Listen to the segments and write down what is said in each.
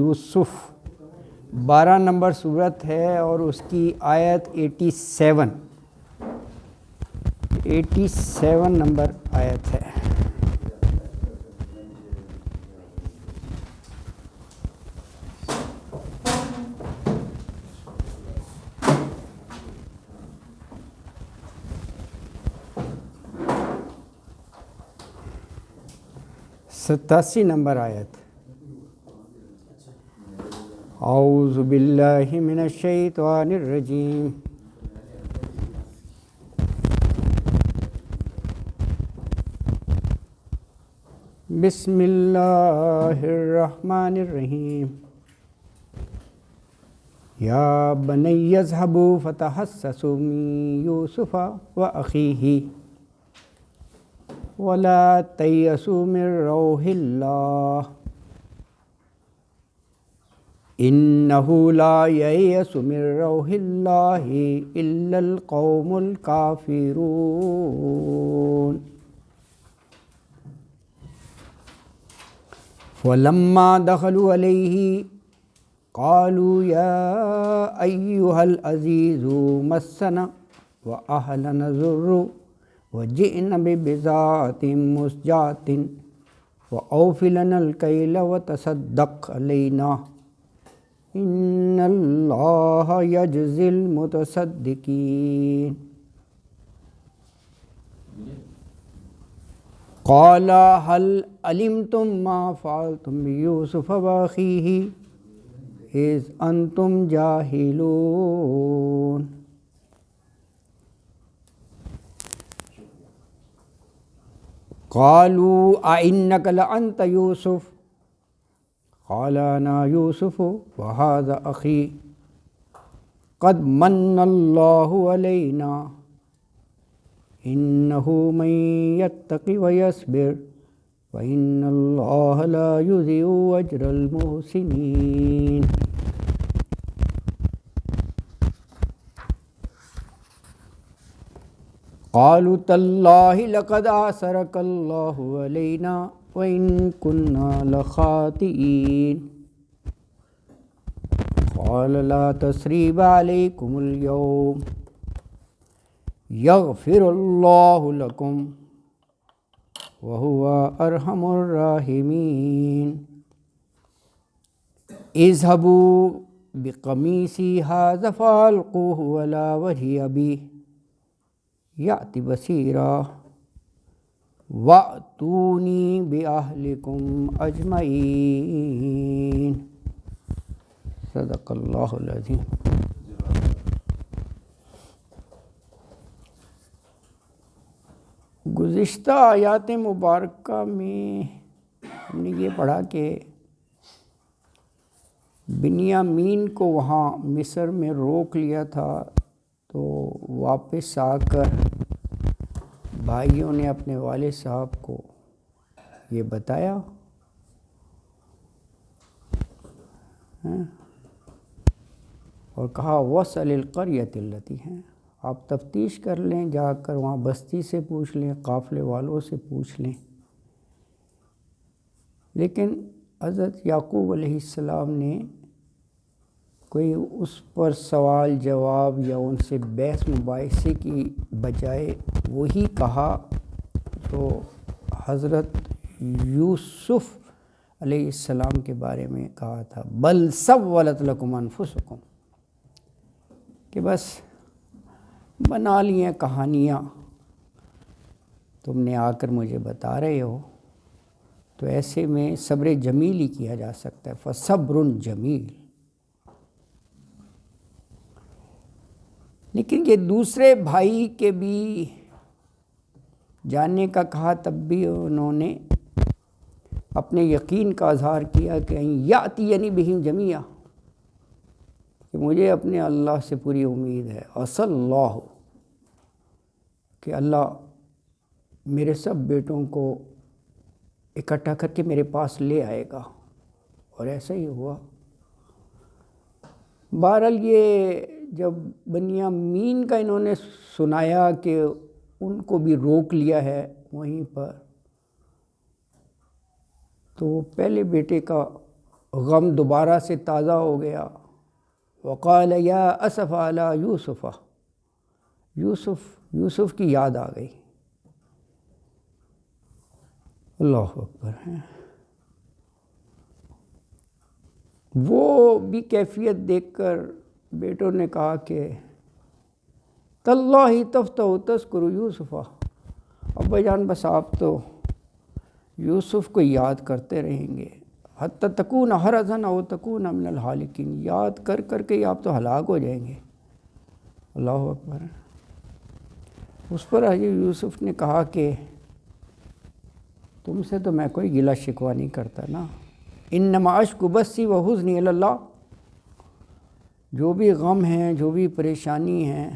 یوسف 12 number صورت ہے اور اس کی آیت 87 نمبر آیت ہے۔ ستاسی نمبر آیت۔ اعوذ باللہ من الشیطان الرجیم۔ بسم اللہ الرحمن الرحیم۔ یا بنی اذھبوا فتحسسوا من یوسف واخیہ ولا تیأسوا من روح اللہ انہ لا ییأس من روح اللہ الا القوم الکافرون۔ فلما دخلوا علیہ قالوا یا ایہا العزیز مسنا واہلنا الضر وجئنا ببضاعۃ مزجاۃ فأوف لنا الکیل وتصدق علینا ان اللہ یجزی المتصدقین۔ قال هل علمتم ما فعلتم بیوسف واخیہ اذ انتم جاہلون۔ قالوا أئنك لأنت یوسف قال انا یوسف وهذا اخی قد من اللہ علینا انہ من یتق ویصبر فإن اللہ لا یضیع اجر المحسنین۔ قالوا تاللہ لقد آثرک اللہ علینا وإن كنا لخاطئین۔ قال لا تثریب علیکم اليوم یغفر اللہ لکم وہو ارحم الراحمین۔ اذهبوا بقمیصی ھذا فالقوہ علی وجہ ابی یأتی بصیرا وَأْتُونِي بِأَهْلِكُمْ أَجْمَعِينَ۔ صدق اللہ العظیم۔ گزشتہ آیات مبارکہ میں ہم نے یہ پڑھا کہ بنیامین کو وہاں مصر میں روک لیا تھا، تو واپس آ کر بھائیوں نے اپنے والد صاحب کو یہ بتایا اور کہا وَاسْأَلِ الْقَرْيَةَ الَّتِي ہے، آپ تفتیش کر لیں، جا کر وہاں بستی سے پوچھ لیں، قافلے والوں سے پوچھ لیں۔ لیکن حضرت یعقوب علیہ السلام نے کوئی اس پر سوال جواب یا ان سے بحث مباحثے کی بجائے وہی کہا جو حضرت یوسف علیہ السلام کے بارے میں کہا تھا، بل سولت لکم انفسکم، کہ بس بنا لی ہیں کہانیاں، تم نے آ کر مجھے بتا رہے ہو، تو ایسے میں صبر جمیل ہی کیا جا سکتا ہے، فصبر جمیل۔ لیکن یہ دوسرے بھائی کے بھی جاننے کا کہا، تب بھی انہوں نے اپنے یقین کا اظہار کیا کہ یأتینی بہم جمیعا، کہ مجھے اپنے اللہ سے پوری امید ہے، عسى اللہ، کہ اللہ میرے سب بیٹوں کو اکٹھا کر کے میرے پاس لے آئے گا، اور ایسا ہی ہوا۔ بہرحال یہ جب بنیامین کا انہوں نے سنایا کہ ان کو بھی روک لیا ہے وہیں پر، تو وہ پہلے بیٹے کا غم دوبارہ سے تازہ ہو گیا. وقال یا اسف علی یوسف، یوسف کی یاد آ گئی. اللہ اکبر ہے. وہ بھی کیفیت دیکھ کر بیٹوں نے کہا کہ تاللہ تفتح تذکر یوسف. ابا جان بس آپ تو یوسف کو یاد کرتے رہیں گے حتی تکون حرزا او تکون من الحالکین، یاد کر کر کے آپ تو ہلاک ہو جائیں گے. اللہ اکبر. اس پر حضرت یوسف نے کہا کہ تم سے تو میں کوئی گلہ شکوہ نہیں کرتا نا. انما اشکو بثی و حزنی الی اللہ، جو بھی غم ہیں، جو بھی پریشانی ہیں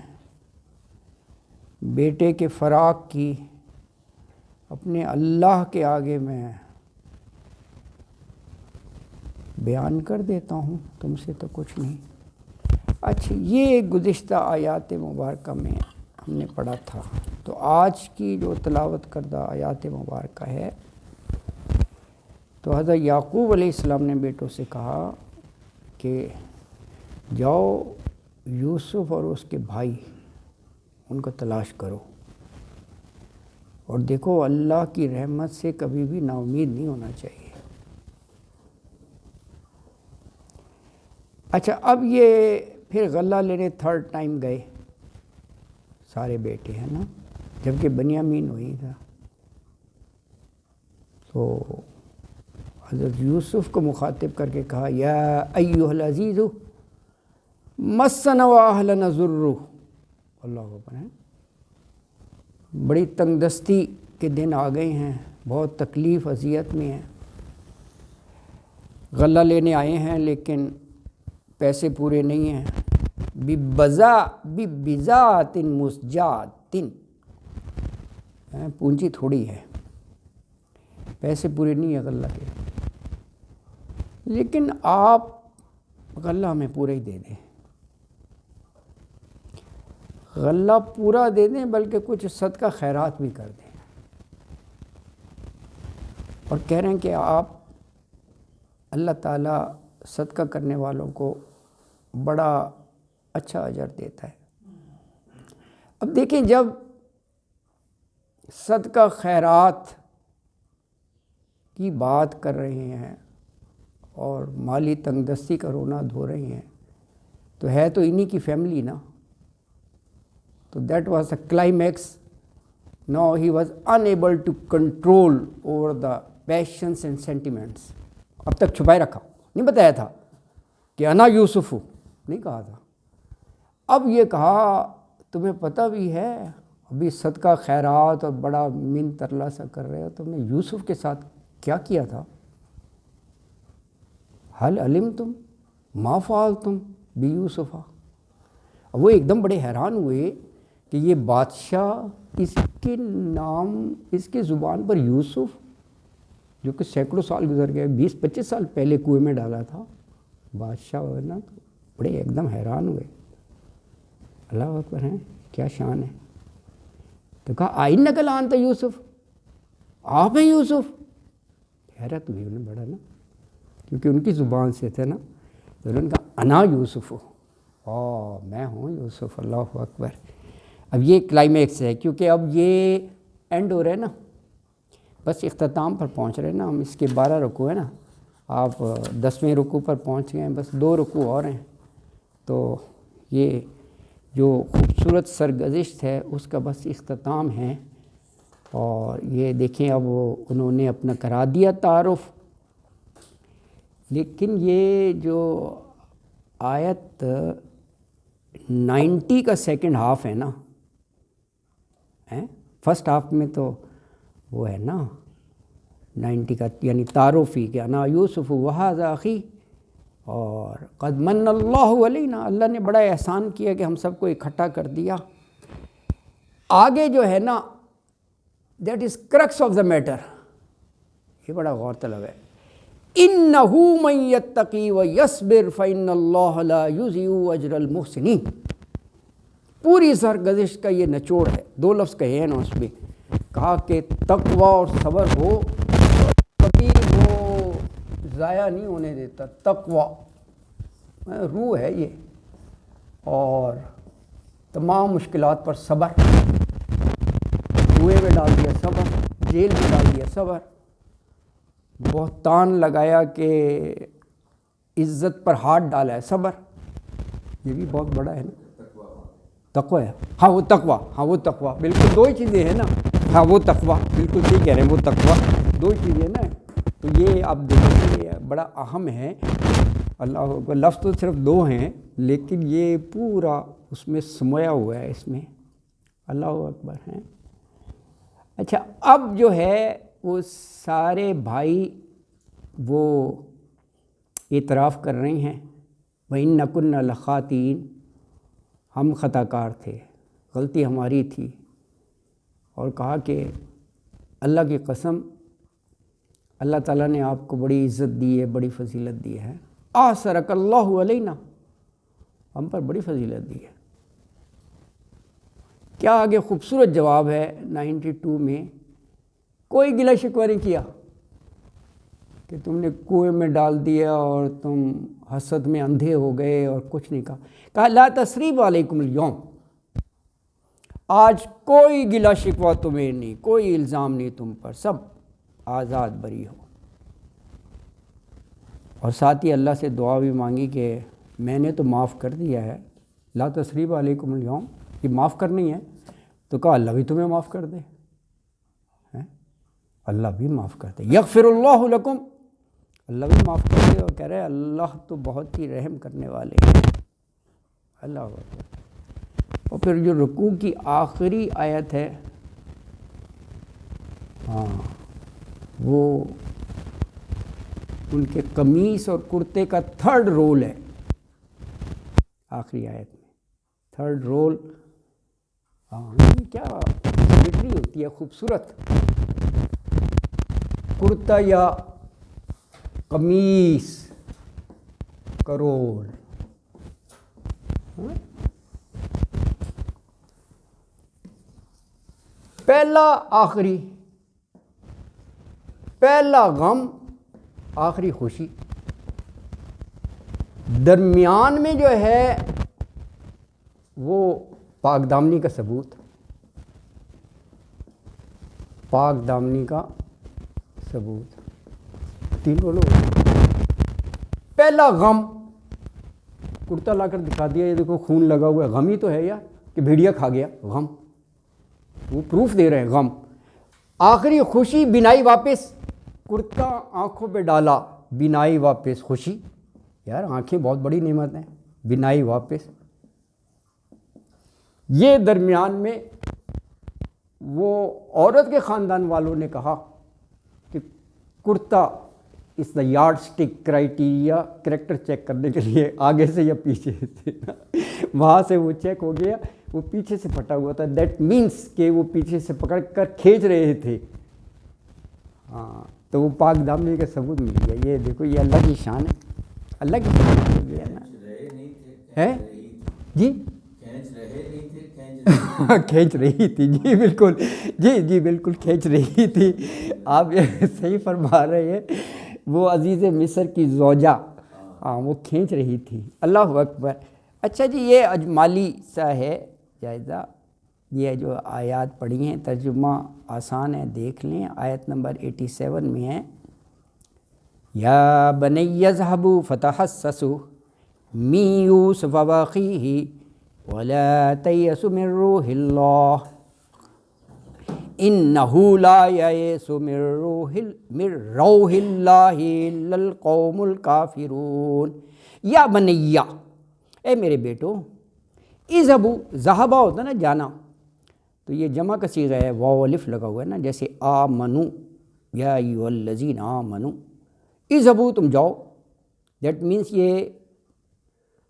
بیٹے کے فراق کی، اپنے اللہ کے آگے میں بیان کر دیتا ہوں، تم سے تو کچھ نہیں. اچھا، یہ گزشتہ آیات مبارکہ میں ہم نے پڑھا تھا. تو آج کی جو تلاوت کردہ آیات مبارکہ ہے، تو حضرت یعقوب علیہ السلام نے بیٹوں سے کہا کہ جاؤ یوسف اور اس کے بھائی ان کو تلاش کرو، اور دیکھو اللہ کی رحمت سے کبھی بھی نا امید نہیں ہونا چاہیے. اچھا، اب یہ پھر غلہ لینے تھرڈ ٹائم گئے سارے بیٹے ہیں نا، جبکہ بنیامین وہی تھا. تو حضرت یوسف کو مخاطب کر کے کہا یا ایھا العزیز مسنا واہلنا ضر. اللہ اکبر ہے. بڑی تنگ دستی کے دن آ گئے ہیں، بہت تکلیف اذیت میں ہیں. غلہ لینے آئے ہیں لیکن پیسے پورے نہیں ہیں. ببضاعۃ مزجاۃ، پونجی تھوڑی ہے، پیسے پورے نہیں ہیں غلہ کے. لیکن آپ غلہ ہمیں پورا ہی دے دیں، غلہ پورا دے دیں، بلکہ کچھ صدقہ خیرات بھی کر دیں. اور کہہ رہے ہیں کہ آپ اللہ تعالیٰ صدقہ کرنے والوں کو بڑا اچھا اجر دیتا ہے. اب دیکھیں، جب صدقہ خیرات کی بات کر رہے ہیں اور مالی تنگ دستی کا رونا دھو رہے ہیں، تو ہے تو انہی کی فیملی نا. تو that was a climax. No he was unable to control over the passions and sentiments. اب تک چھپائے رکھا، نہیں بتایا تھا کہ انا یوسف ہوں، نہیں کہا تھا. اب یہ کہا تمہیں پتہ بھی ہے، ابھی صدقہ خیرات اور بڑا من ترلا سا کر رہے ہو، تم نے یوسف کے ساتھ کیا کیا تھا. حل علمتم ما فعلتم بیوسف. اب وہ ایک دم بڑے حیران ہوئے کہ یہ بادشاہ، اس کے نام، اس کے زبان پر یوسف، جو کہ سینکڑوں سال گزر گئے، 20-25 سال پہلے کنویں میں ڈالا تھا بادشاہ وغیرہ، تو بڑے ایک دم حیران ہوئے. اللہ اکبر ہیں، کیا شان ہے. تو کہا آئنک لانت یوسف، آپ ہیں یوسف. حیرت ہوئی انہیں بڑا نا، کیونکہ ان کی زبان سے تھے نا. تو انہوں نے کہا انا یوسف، میں ہوں یوسف. اللہ اکبر. اب یہ کلائمیکس ہے، کیونکہ اب یہ اینڈ ہو رہا ہے نا، بس اختتام پر پہنچ رہے ہیں نا ہم. اس کے 12 رکوع ہے نا، آپ 10ویں رکوع پر پہنچ گئے ہیں، بس 2 رکوع اور ہیں. تو یہ جو خوبصورت سرگزشت ہے اس کا بس اختتام ہے. اور یہ دیکھیں، اب انہوں نے اپنا کرا دیا تعارف. لیکن یہ جو آیت 90 کا سیکنڈ ہاف ہے نا، فرسٹ ہاف میں تو وہ ہے نا 90 کا، یعنی تعارفی کہ انا یوسف وہذا اخی، اور قد من اللہ علینا، اللہ نے بڑا احسان کیا کہ ہم سب کو اکٹھا کر دیا. آگے جو ہے نا، that is crux of the matter, یہ بڑا غور طلب ہے. انہ من یتقی ویصبر فإن اللہ لا یضیع اجر المحسنین. پوری سرگزشت کا یہ نچوڑ ہے. 2 لفظ کہے ہیں نا اس میں، کہا کہ تقوی اور صبر ہو، کبھی وہ ضائع نہیں ہونے دیتا. تقوی روح ہے یہ. اور تمام مشکلات پر صبر. کنویں میں ڈال دیا صبر, جیل میں ڈال دیا صبر, بہتان لگایا کہ عزت پر ہاتھ ڈالا ہے صبر. یہ بھی بہت بڑا ہے نا تقوی ہے. ہاں وہ تقوی, ہاں وہ تقوی, بالکل دو ہی چیزیں ہیں نا. ہاں وہ تقوی, بالکل صحیح کہہ رہے ہیں, وہ تقوی دو ہی چیزیں ہیں نا. تو یہ آپ دیکھیں یہ بڑا اہم ہے. اللہ کو لفظ تو صرف دو ہیں لیکن یہ پورا اس میں سمویا ہوا ہے اس میں. اللہ اکبر ہیں. اچھا اب جو ہے وہ سارے بھائی وہ اعتراف کر رہے ہیں وَإِنَّ كُنَّا لَخَاطِئِينَ, ہم خطا کار تھے, غلطی ہماری تھی. اور کہا کہ اللہ کی قسم اللہ تعالیٰ نے آپ کو بڑی عزت دی ہے, بڑی فضیلت دی ہے. آثرک اللہ علینا, ہم پر بڑی فضیلت دی ہے. کیا آگے خوبصورت جواب ہے 92 میں. کوئی گلہ شکوہ نہیں کیا کہ تم نے کنویں میں ڈال دیا اور تم حسد میں اندھے ہو گئے اور کچھ نہیں کہا. کہا لا تثریب علیکم اليوم, آج کوئی گلہ شکوہ تمہیں نہیں, کوئی الزام نہیں تم پر, سب آزاد بری ہو. اور ساتھ ہی اللہ سے دعا بھی مانگی کہ میں نے تو معاف کر دیا ہے, لا تثریب علیکم اليوم, یہ معاف کرنی ہے. تو کہا اللہ بھی تمہیں معاف کر دے, اللہ بھی معاف کر دے. یغفر اللہ لکم, اللہ بھی معاف کر دے. اور کہہ رہے اللہ تو بہت ہی رحم کرنے والے ہیں. اللہ اکبر. اور پھر جو رکوع کی آخری آیت ہے, ہاں وہ ان کے قمیص اور کرتے کا تھرڈ رول ہے آخری آیت میں. تھرڈ رول, ہاں یہ کیا سیمیٹری ہوتی ہے خوبصورت. کرتا یا قمیص کا رول. پہلا آخری, پہلا غم آخری خوشی. درمیان میں جو ہے وہ پاک دامنی کا ثبوت, پاک دامنی کا ثبوت. تین بولو. پہلا غم, کرتا لا کر دکھا دیا, یہ دیکھو خون لگا ہوا ہے, غم ہی تو ہے یار کہ بھیڑیا کھا گیا, غم, وہ پروف دے رہے ہیں غم. آخری خوشی بینائی واپس, کرتا آنکھوں پہ ڈالا, بینائی واپس, خوشی. یار آنکھیں بہت بڑی نعمت ہیں, بینائی واپس. یہ درمیان میں وہ عورت کے خاندان والوں نے کہا کہ کرتا اس دا yardstick criteria, character check کرنے کے لیے آگے سے یا پیچھے سے. وہاں سے وہ چیک ہو گیا, وہ پیچھے سے پھٹا ہوا تھا. دیٹ مینس کہ وہ پیچھے سے پکڑ کر کھینچ رہے تھے. ہاں تو وہ پاک دامنی کا ثبوت مل گیا. یہ دیکھو یہ اللہ کی شان ہے, اللہ کی شان ہے نا. ہے جی کھینچ رہی تھی, جی بالکل, جی جی بالکل کھینچ رہی تھی. آپ یہ صحیح فرما رہے ہیں. وہ عزیز مصر کی زوجہ, ہاں وہ کھینچ رہی تھی. اللہ اکبر. اچھا جی یہ اجمالی سا ہے جائزہ. یہ جو آیات پڑھی ہیں ترجمہ آسان ہے, دیکھ لیں. آیت نمبر 87 میں ہے یا بنی اذهبوا فتحسسوا من یوسف واخیہ ولا تیأسوا من روح اللہ انہ لا یئس من روح اللہ الا القوم الکافرون. یا بنیہ, اے میرے بیٹو, اذهبوا, ذہبہ ہوتا نا جانا, تو یہ جمع کا صیغہ ہے, واو الف لگا ہوا ہے نا, جیسے آمنو یا ایھا الذین آمنو. اذهبوا تم جاؤ, دیٹ مینس یہ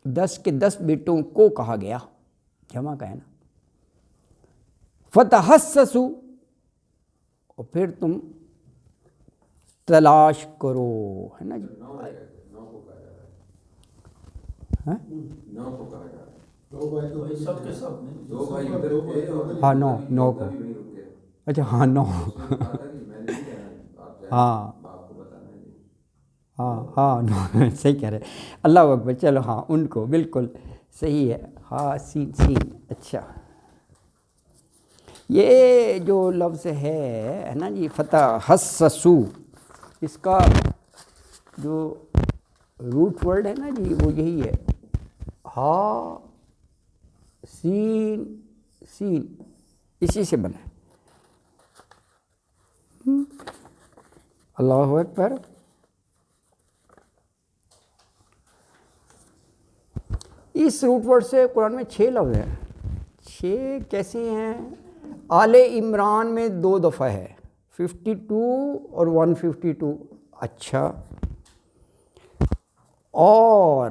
10 کے 10 بیٹوں کو کہا گیا, جمع کا ہے نا. فتحسسوا, اور پھر تم تلاش کرو, ہے نا جی. ہاں نو کو, اچھا ہاں 9 ہاں ہاں صحیح کہہ رہے ہیں، اللہ اکبر، چلو ہاں ان کو بالکل صحیح ہے، ہاں سین سین. اچھا یہ جو لفظ ہے نا جی فتح حسسو، اس کا جو روٹ ورڈ ہے نا جی وہ یہی ہے، ہا سین سین، اسی سے بنا ہے. اللہ اکبر. اس روٹ ورڈ سے قرآن میں 6 لفظ ہیں. 6 کیسے ہیں؟ آل عمران میں 2 دفعہ ہے، 52 اور 152. اچھا، اور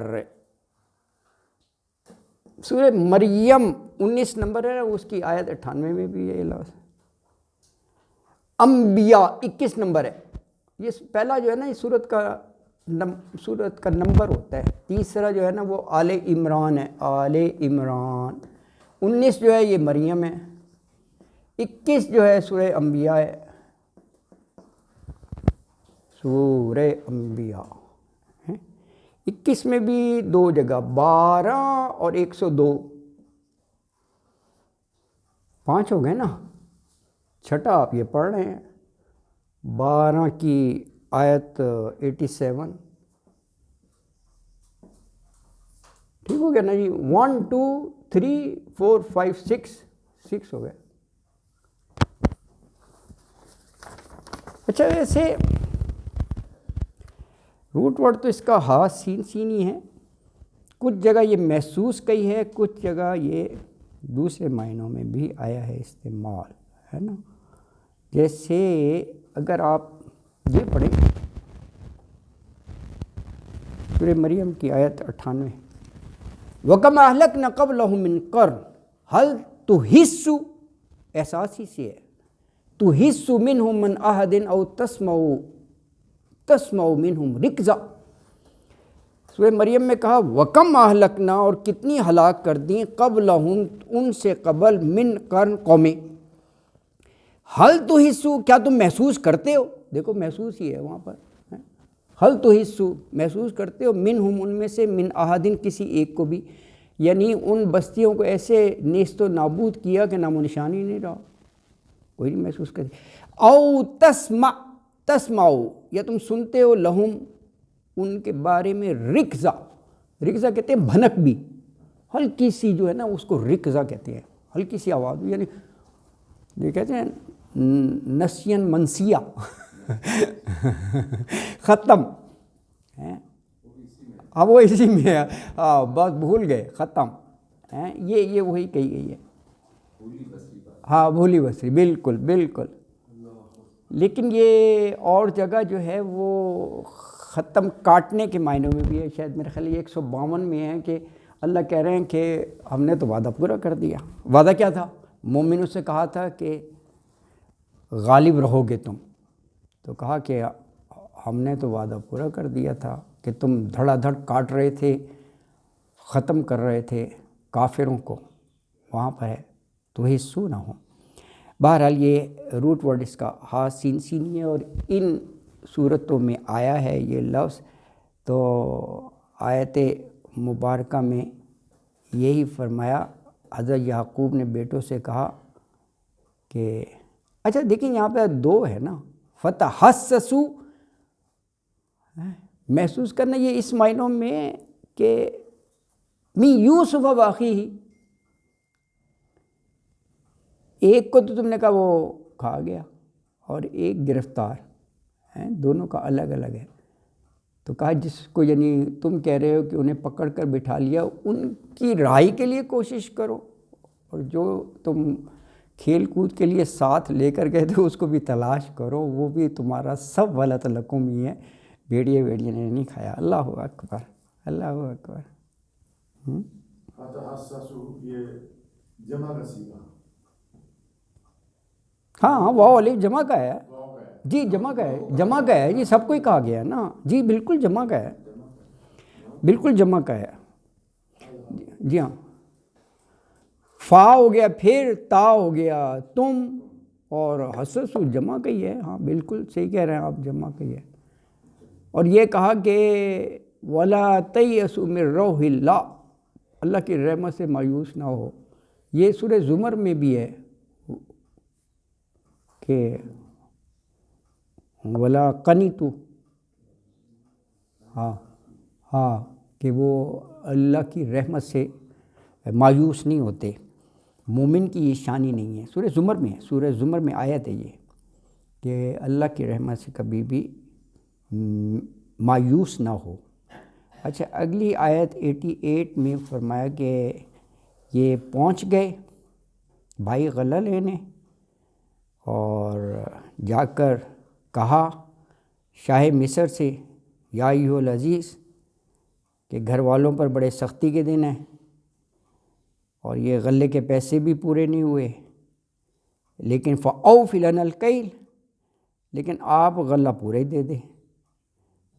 سورہ مریم 19 نمبر ہے اس کی آیت 98 میں بھی ہے یہ لفظ. انبیاء 21 نمبر ہے. یہ پہلا جو ہے نا اس سورت کا نمبر ہوتا ہے، تیسرا جو ہے نا وہ آل عمران ہے، آل عمران. 19 جو ہے یہ مریم ہے، 21 جو ہے سورہ انبیاء ہے، سورہ انبیاء. 21 میں بھی 2 جگہ، 12 اور 102، 5 ہو گئے نا. چھٹا آپ یہ پڑھ رہے ہیں، 12 کی آیت 87. ٹھیک ہو گیا نا جی. 1 2 3 4 5 6 ہو گئے. اچھا ویسے روٹ ورڈ تو اس کا ہا سین سین ہی ہے. کچھ جگہ یہ محسوس کہی ہے، کچھ جگہ یہ دوسرے معنوں میں بھی آیا ہے استعمال، ہے نا. جیسے اگر آپ یہ پڑھیں سورہ مریم کی آیت 98، وَكَمْ أَهْلَكْنَا قَبْلَهُم مِّن قَرْنٍ هَلْ تُحِسُّ، احساسی سے ہے، تُحِسُّ مِنْهُم مِّنْ أَحَدٍ أَوْ تَسْمَعُ مِنْهُمْ رِكْزًا. سورہ مریم میں کہا وَكَمْ أَهْلَكْنَا، اور کتنی ہلاک کر دیں، قَبْلَهُم ان سے قبل، مِّن قَرْن قومیں، حل تحسو، کیا تم محسوس کرتے ہو؟ دیکھو محسوس ہی ہے وہاں پر، حل تحسو محسوس کرتے ہو، منہم ان میں سے، من احدن کسی ایک کو بھی، یعنی ان بستیوں کو ایسے نیست و نابود کیا کہ نام و نشان ہی نہیں رہا، کوئی نہیں محسوس کرتے. او تسمعو، یا تم سنتے ہو، لہم ان کے بارے میں، رکزا، رکزا کہتے ہیں بھنک بھی، ہلکی سی جو ہے نا اس کو رکزا کہتے ہیں، ہلکی سی آواز، یعنی یہ کہتے ہیں نسین منسیہ ختم ہے. اب وہ اسی میں ہے، بس بھول گئے، ختم. یہ وہی کہی گئی ہے، ہاں بھولی بسری، بالکل بالکل. لیکن یہ اور جگہ جو ہے وہ ختم کاٹنے کے معنوں میں بھی ہے. شاید میرے خیال 152 میں ہے کہ اللہ کہہ رہے ہیں کہ ہم نے تو وعدہ پورا کر دیا. وعدہ کیا تھا؟ مومنوں سے کہا تھا کہ غالب رہو گے تم، تو کہا کہ ہم نے تو وعدہ پورا کر دیا تھا کہ تم دھڑا دھڑ کاٹ رہے تھے، ختم کر رہے تھے کافروں کو، وہاں پر ہے تو حصو نہ ہو. بہرحال یہ روٹ ورڈ اس کا ہا سین سین ہے، اور ان صورتوں میں آیا ہے یہ لفظ. تو آیت مبارکہ میں یہی فرمایا، حضرت یعقوب نے بیٹوں سے کہا کہ اچھا دیکھیں یہاں پہ 2 ہے نا، فتحسسو، محسوس کرنا، یہ اس معنوں میں کہ من یوسف و اخیہ، ایک کو تو تم نے کہا وہ کھا گیا اور ایک گرفتار ہے، دونوں کا الگ الگ ہے. تو کہا جس کو یعنی تم کہہ رہے ہو کہ انہیں پکڑ کر بٹھا لیا، ان کی رہائی کے لیے کوشش کرو، اور جو تم کھیل کود کے لیے ساتھ لے کر گئے تھے اس کو بھی تلاش کرو، وہ بھی تمہارا سب غلط لکم ہی ہے، بھیڑیے نے نہیں کھایا. اللہ اکبر، اللہ اکبر. یہ جمع کا سیگا، ہاں واو الف جمع کا ہے جی، جمع کا ہے، جمع کا ہے جی، سب کو ہی کہا گیا ہے نا جی، بالکل جمع کا ہے، بالکل جمع کا ہے جی. ہاں فا ہو گیا، پھر تا ہو گیا، تم، اور حسس جمع کا ہی ہے. ہاں بالکل صحیح کہہ رہے ہیں آپ، جمع کا ہی ہے. اور یہ کہا کہ وَلَا تَيْأَسُوا مِن رَوْحِ اللَّهِ، اللہ کی رحمت سے مایوس نہ ہو. یہ سورہ زمر میں بھی ہے کہ وَلَا قَنِطُوا، ہاں کہ وہ اللہ کی رحمت سے مایوس نہیں ہوتے. مومن کی یہ شانی نہیں ہے. سورہ زمر میں ہے، سورہ زمر میں آیت ہے یہ کہ اللہ کی رحمت سے کبھی بھی مایوس نہ ہو. اچھا، اگلی آیت 88 میں فرمایا کہ یہ پہنچ گئے بھائی غلہ لینے، اور جا کر کہا شاہ مصر سے یا ایھا العزیز کہ گھر والوں پر بڑے سختی کے دن ہیں، اور یہ غلے کے پیسے بھی پورے نہیں ہوئے، لیکن فَأَوْفِ لَنَا الْكَيْلَ، لیکن آپ غلہ پورے ہی دے دیں،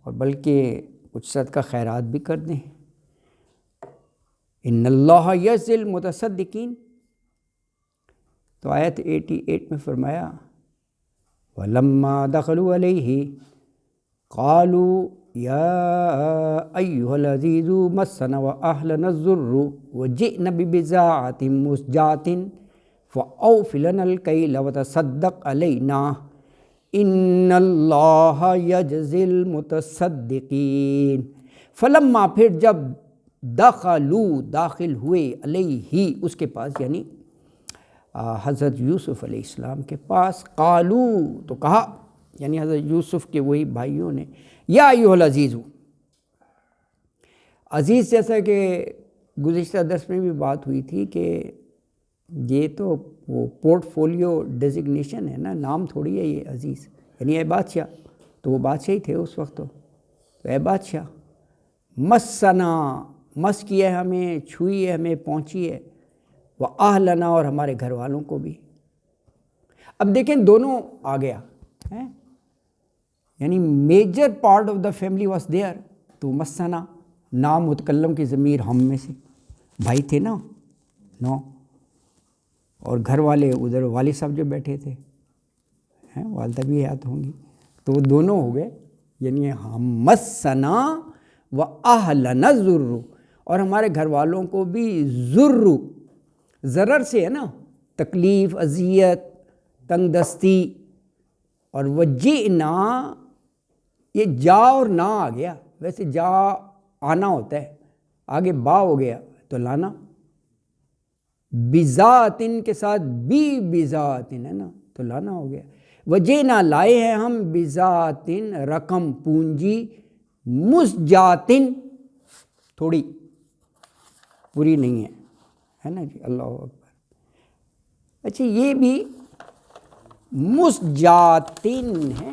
اور بلکہ کچھ صدقہ خیرات بھی کر دیں. ان اللہ یجزی المتصدقین. تو آیت 88 میں فرمایا وَلَمَّا دَخَلُوا عَلَيْهِ قَالُوا يَا أَيُّهَا الْعَزِيزُ مَسَّنَا وَأَهْلَنَا الضُّرُّ وَجِئْنَا بِبِضَاعَةٍ مُزْجَاةٍ فَأَوْفِ لَنَا الْكَيْلَ وَتَصَدَّقْ عَلَيْنَا ان اللہ یجزی المتصدقین. فلما، پھر جب داخل ہوئے علیہ، اس کے پاس یعنی حضرت یوسف علیہ السلام کے پاس، قالو، تو کہا یعنی حضرت یوسف کے وہی بھائیوں نے، یا ایھا العزیز. عزیز جیسا کہ گزشتہ درس میں بھی بات ہوئی تھی کہ یہ تو وہ پورٹ فولیو ڈیزگنیشن ہے نا، نام تھوڑی ہے یہ عزیز. یعنی اے بادشاہ، تو وہ بادشاہ ہی تھے اس وقت. تو اے بادشاہ، مسنا، مس کی ہے ہمیں، چھوئی ہے ہمیں، پہنچی ہے، وَأَهْلَنَا، اور ہمارے گھر والوں کو بھی. اب دیکھیں دونوں آ گیا ہے، یعنی major part of the family was there. تو مسنا، نام متکلم کی ضمیر ہم میں سے، بھائی تھے نا، نو، اور گھر والے ادھر والد صاحب جو بیٹھے تھے، والدہ بھی حیات ہوں گی، تو وہ دونوں ہو گئے. یعنی ہم مسنا و اہلنا الضر، اور ہمارے گھر والوں کو بھی ضرر سے ہے نا، تکلیف، اذیت، تنگ دستی. اور وجئنا، یہ جا اور نہ آ گیا. ویسے جا آنا ہوتا ہے، آگے با ہو گیا تو لانا. بذاتن کے ساتھ بذاتن ہے نا، تو لانا ہو گیا. وجئنا، لائے ہیں ہم، بذاتن، رقم، پونجی، مزجاتن، تھوڑی، پوری نہیں ہے نا جی. اللہ اکبر. اچھا، یہ بھی مزجاتن ہے.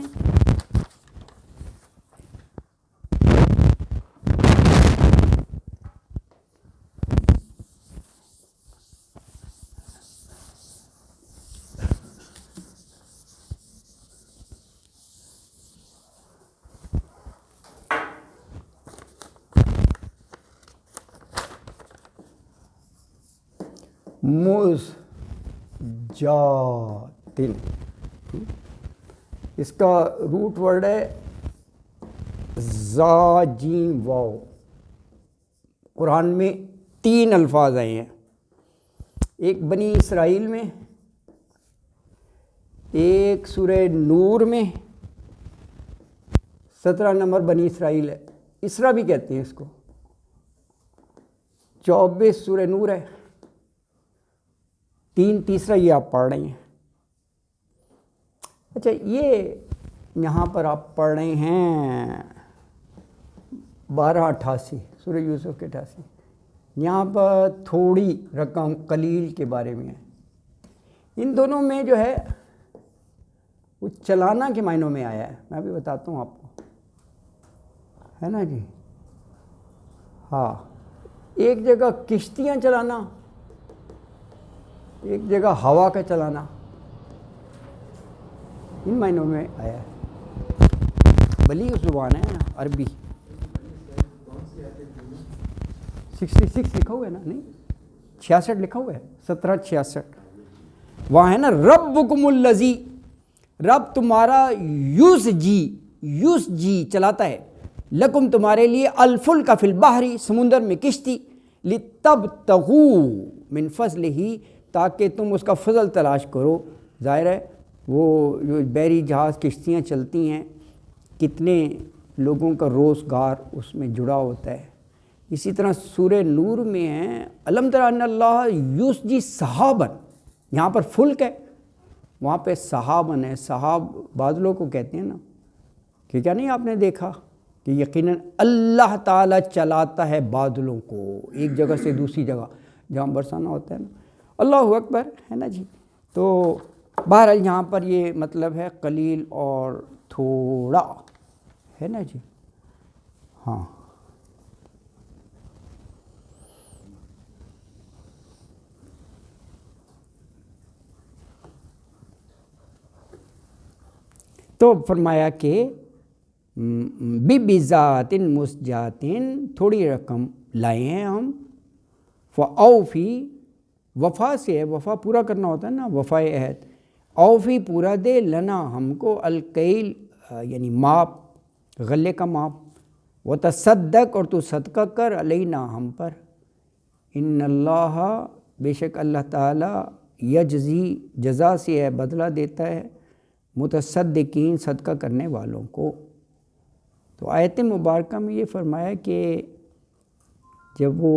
مزجاتن، اس کا روٹ ورڈ ہے زا جیم واو. قرآن میں 3 الفاظ آئے ہیں، ایک بنی اسرائیل میں، ایک سورہ نور میں. 17 نمبر بنی اسرائیل ہے، اسرا بھی کہتے ہیں اس کو. 24 سورہ نور ہے. 3 تیسرا یہ آپ پڑھ رہے ہیں. اچھا، یہ یہاں پر آپ پڑھ رہے ہیں 1288 سورہ یوسف کے 88. یہاں پر تھوڑی رقم، قلیل کے بارے میں ہے. ان دونوں میں جو ہے وہ چلانا کے معنوں میں آیا ہے. میں بھی بتاتا ہوں آپ کو، ہے نا جی. ہاں، ایک جگہ کشتیاں چلانا، ایک جگہ ہوا کا چلانا، ان معنوں میں آیا ہے. بلیغ زبان ہے نا عربی. 66 لکھا ہوا ہے نا، نہیں 66 لکھا ہوا ہے، 1766. وہاں ہے نا ربکم الذی، رب تمہارا یوسجی، یسجی چلاتا ہے، لکم تمہارے لیے، الفلک فی البحر سمندر میں کشتی، لتبتغوا من فضلہ تاکہ تم اس کا فضل تلاش کرو۔ ظاہر ہے وہ جو بحری جہاز کشتیاں چلتی ہیں کتنے لوگوں کا روزگار اس میں جڑا ہوتا ہے۔ اسی طرح سورہ نور میں ہے الم تر ان اللہ یسجی سحابن، یہاں پر فلک ہے وہاں پہ سحابن ہے، سحاب بادلوں کو کہتے ہیں نا، کہ کیا نہیں آپ نے دیکھا کہ یقیناً اللہ تعالیٰ چلاتا ہے بادلوں کو ایک جگہ سے دوسری جگہ جہاں برسانا ہوتا ہے نا، اللہ اکبر ہے نا جی۔ تو بہرحال یہاں پر یہ مطلب ہے قلیل اور تھوڑا ہے نا جی، ہاں۔ تو فرمایا کہ بِبِذَاتٍ مُسْجَاتٍ تھوڑی رقم لائے ہیں ہم، فَأَوْفِي وفا سے ہے، وفا پورا کرنا ہوتا ہے نا، وفا عہد، اوفی پورا دے لنا ہم کو، الکیل یعنی ماپ، غلے کا ماپ، وتصدق اور تو صدقہ کر، علینا ہم پر، ان اللہ بے شک اللہ تعالیٰ یجزی جزا سے ہے بدلہ دیتا ہے، متصدقین صدقہ کرنے والوں کو۔ تو آیت مبارکہ میں یہ فرمایا کہ جب وہ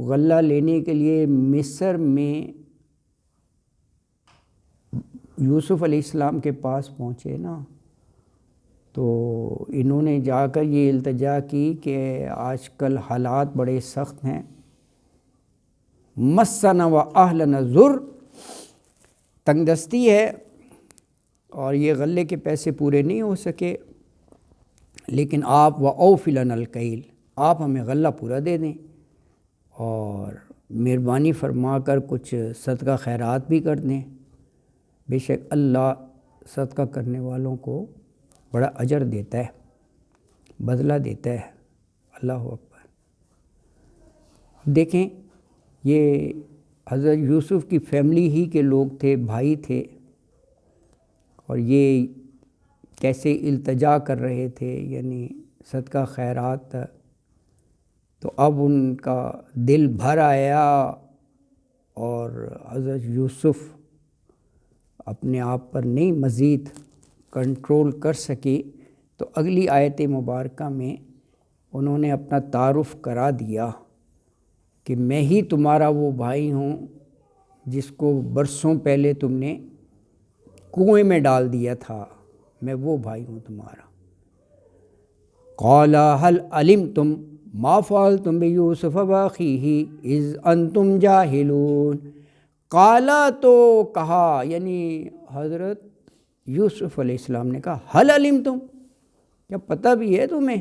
غلہ لینے کے لیے مصر میں یوسف علیہ السلام کے پاس پہنچے نا، تو انہوں نے جا کر یہ التجا کی کہ آج کل حالات بڑے سخت ہیں، مسنا و اہلنا ضر، تنگ دستی ہے اور یہ غلے کے پیسے پورے نہیں ہو سکے، لیکن آپ و اوفی لنا الکیل، آپ ہمیں غلہ پورا دے دیں اور مہربانی فرما کر کچھ صدقہ خیرات بھی کر دیں، بے شک اللہ صدقہ کرنے والوں کو بڑا اجر دیتا ہے، بدلہ دیتا ہے۔ اللہ اکبر۔ دیکھیں یہ حضرت یوسف کی فیملی ہی کے لوگ تھے، بھائی تھے، اور یہ کیسے التجا کر رہے تھے، یعنی صدقہ خیرات، تو اب ان کا دل بھر آیا اور حضرت یوسف اپنے آپ پر نہیں مزید کنٹرول کر سکے، تو اگلی آیت مبارکہ میں انہوں نے اپنا تعارف کرا دیا کہ میں ہی تمہارا وہ بھائی ہوں جس کو برسوں پہلے تم نے کنویں میں ڈال دیا تھا، میں وہ بھائی ہوں تمہارا۔ قال هل علمتم ما فعلتم بیوسف واخیہ اذ انتم جاہلون، قالا تو کہا، یعنی حضرت یوسف علیہ السلام نے کہا حل علمتم، کیا پتہ بھی ہے تمہیں؟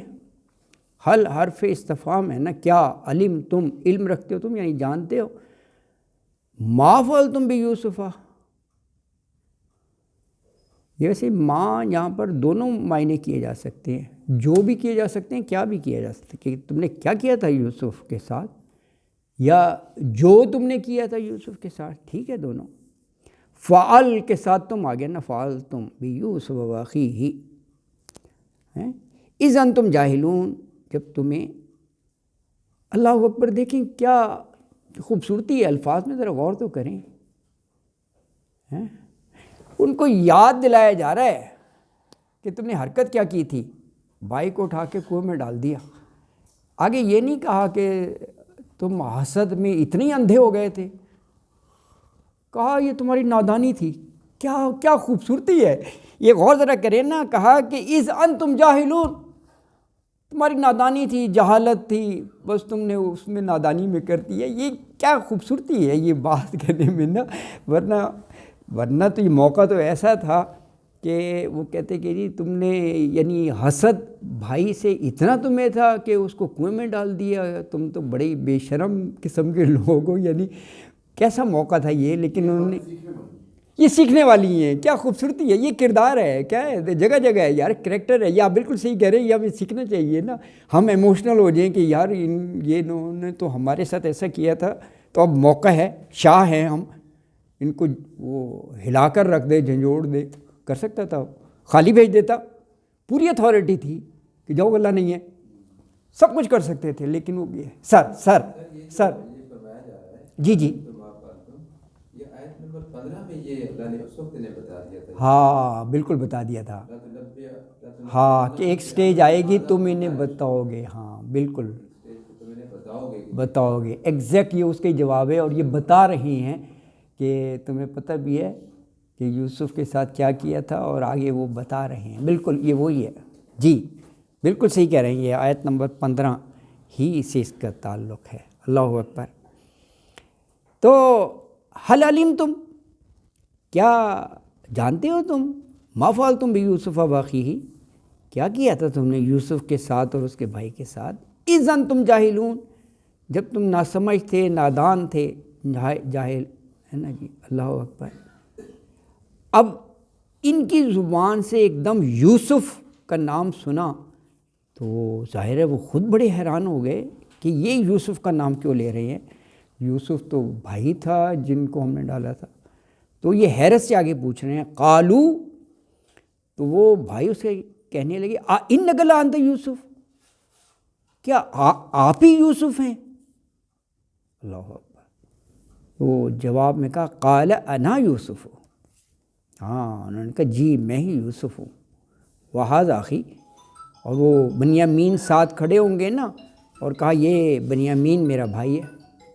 حل حرف استفہام ہے نا، کیا، علمتم علم رکھتے ہو تم، یعنی جانتے ہو، ما فعلتم بیوسف، یہ ویسے ماں یہاں پر دونوں معنی کیے جا سکتے ہیں، جو بھی کیے جا سکتے ہیں، کیا بھی کیا جا سکتے ہیں، کہ تم نے کیا کیا تھا یوسف کے ساتھ، یا جو تم نے کیا تھا یوسف کے ساتھ، ٹھیک ہے دونوں۔ فعل کے ساتھ تم آگے نا، فعل تم بیوسف واخیہ، اذ انتم جاہلون، جب تمہیں، اللہ اکبر، دیکھیں کیا خوبصورتی ہے الفاظ میں، ذرا غور تو کریں، ان کو یاد دلایا جا رہا ہے کہ تم نے حرکت کیا کی تھی، بھائی کو اٹھا کے کنویں میں ڈال دیا۔ آگے یہ نہیں کہا کہ تم حسد میں اتنے اندھے ہو گئے تھے، کہا یہ تمہاری نادانی تھی، کیا خوبصورتی ہے، یہ غور ذرا کریں نا، کہا کہ اذ انتم جاہلون، تمہاری نادانی تھی، جہالت تھی، بس تم نے اس میں نادانی میں کر دیا، یہ کیا خوبصورتی ہے یہ بات کرنے میں نا، ورنہ تو یہ موقع تو ایسا تھا کہ وہ کہتے کہ جی تم نے، یعنی حسد بھائی سے اتنا تمہیں تھا کہ اس کو کنویں میں ڈال دیا، تم تو بڑے بے شرم قسم کے لوگ ہو، یعنی کیسا موقع تھا یہ، لیکن انہوں نے، یہ سیکھنے والی ہیں، کیا خوبصورتی ہے، یہ کردار ہے، کیا ہے، جگہ جگہ ہے یار، کریکٹر ہے، یا بالکل صحیح کہہ رہے ہیں، یا ہمیں سیکھنا چاہیے نا، ہم ایموشنل ہو جائیں کہ یار یہ انہوں نے تو ہمارے ساتھ ایسا کیا تھا، تو اب موقع ہے، شاہ ہیں ہم، ان کو وہ ہلا کر رکھ دے، جھنجھوڑ دے، کر سکتا تھا، خالی بھیج دیتا، پوری اتھارٹی تھی کہ جاؤ اللہ نہیں ہے، سب کچھ کر سکتے تھے، لیکن وہ گئے سر سر سر جی جی یہ آیت نمبر 15 میں یہ اللہ نے اس وقت بتا دیا تھا، ہاں بالکل بتا دیا تھا، ہاں کہ ایک سٹیج آئے گی تم انہیں بتاؤ گے، ہاں بالکل بتاؤ گے، ایگزیکٹ یہ اس کے جواب ہے، اور یہ بتا رہی ہیں کہ تمہیں پتہ بھی ہے کہ یوسف کے ساتھ کیا کیا تھا، اور آگے وہ بتا رہے ہیں، بالکل یہ وہی ہے، جی بالکل صحیح کہہ رہے ہیں، یہ آیت نمبر 15 ہی سے اس کا تعلق ہے۔ اللہ اکبر۔ تو حل علمتم، کیا جانتے ہو تم، ما فعلتم بیوسف واخیہ، کیا کیا تھا تم نے یوسف کے ساتھ اور اس کے بھائی کے ساتھ، اذ انتم جاہلون، جب تم ناسمجھ تھے، نادان تھے، جاہل ہے نا جی۔ اللہ اکبر۔ اب ان کی زبان سے ایک دم یوسف کا نام سنا تو ظاہر ہے وہ خود بڑے حیران ہو گئے کہ یہ یوسف کا نام کیوں لے رہے ہیں، یوسف تو بھائی تھا جن کو ہم نے ڈالا تھا۔ تو یہ حیرت سے آگے پوچھ رہے ہیں، قالو، تو وہ بھائی اس کے کہنے لگے انک لانت یوسف، کیا آپ ہی یوسف ہیں؟ اللہ اکبر۔ تو جواب میں کہا قال انا یوسف، ہاں انہوں نے کہا جی میں ہی یوسف ہوں، وہذا اخی، اور وہ بنیامین ساتھ کھڑے ہوں گے نا، اور کہا یہ بنیامین میرا بھائی ہے،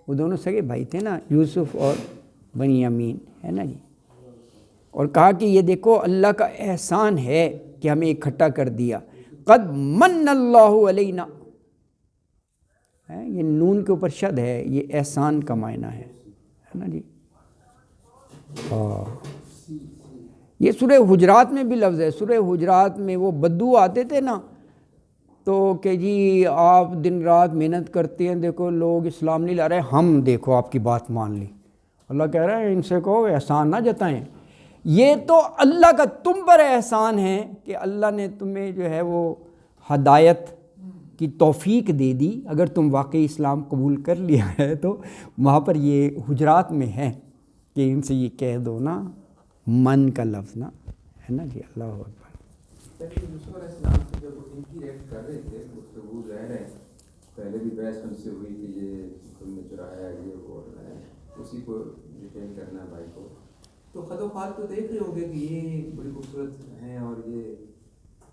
وہ دونوں سگے بھائی تھے نا، یوسف اور بنیامین ہے نا جی، اور کہا کہ یہ دیکھو اللہ کا احسان ہے کہ ہمیں اکٹھا کر دیا، قد من اللہ علینا، یہ نون کے اوپر شد ہے، یہ احسان کا معنی ہے نا جی۔ یہ سورہ حجرات میں بھی لفظ ہے، سورہ حجرات میں وہ بدو آتے تھے نا، تو کہ جی آپ دن رات محنت کرتے ہیں، دیکھو لوگ اسلام نہیں لا رہے، ہم دیکھو آپ کی بات مان لی، اللہ کہہ رہا ہے ان سے کہو احسان نہ جتائیں، یہ تو اللہ کا تم پر احسان ہے کہ اللہ نے تمہیں جو ہے وہ ہدایت کی توفیق دے دی، اگر تم واقعی اسلام قبول کر لیا ہے تو وہاں پر یہ حجرات میں ہے کہ ان سے یہ کہہ دو نا، من کا لفظ نا ہے نا جی۔ اللہ اکبر۔ یوسف علیہ السلام سے جب وہ انٹریکٹ کر رہے تھے، گفتگو رہ رہے، پہلے بھی بحث ان سے ہوئی کہ یہ تم نے چرایا، یہ وہ ہے، اسی کو ریٹین کرنا بھائی کو، تو خد و خال تو دیکھ رہے ہوں گے کہ یہ بڑی خوبصورت ہیں اور یہ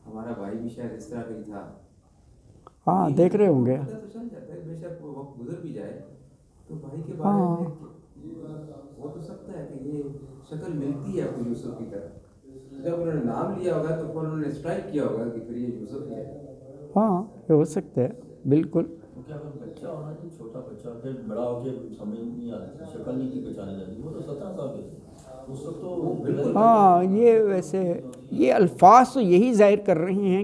ہمارا بھائی بھی شاید اس طرح کا ہی تھا، ہاں دیکھ رہے ہوں گے، پتہ تو چل جاتا ہے، بے شک وہ وقت گزر بھی جائے تو بھائی کے بارے میں ہو تو سکتا ہے کہ یہ شکل ملتی ہے آپ کو یوسف کی طرح، جب انہوں نے نام لیا ہوگا تو پھر انہوں نے اسٹرائک کیا ہوگا کہ پھر یہ یوسف ہی ہے۔ ہاں یہ ہو سکتا ہے بالکل۔ کیونکہ اگر بچہ ہونا تو چھوٹا بچہ پھر بڑا ہو کے سمجھ نہیں آتی، شکل نہیں تھی پہچانی جاتی، وہ تو 17 سال کے تھے اس وقت تو، ہاں یہ ویسے یہ الفاظ تو یہی ظاہر کر رہے ہیں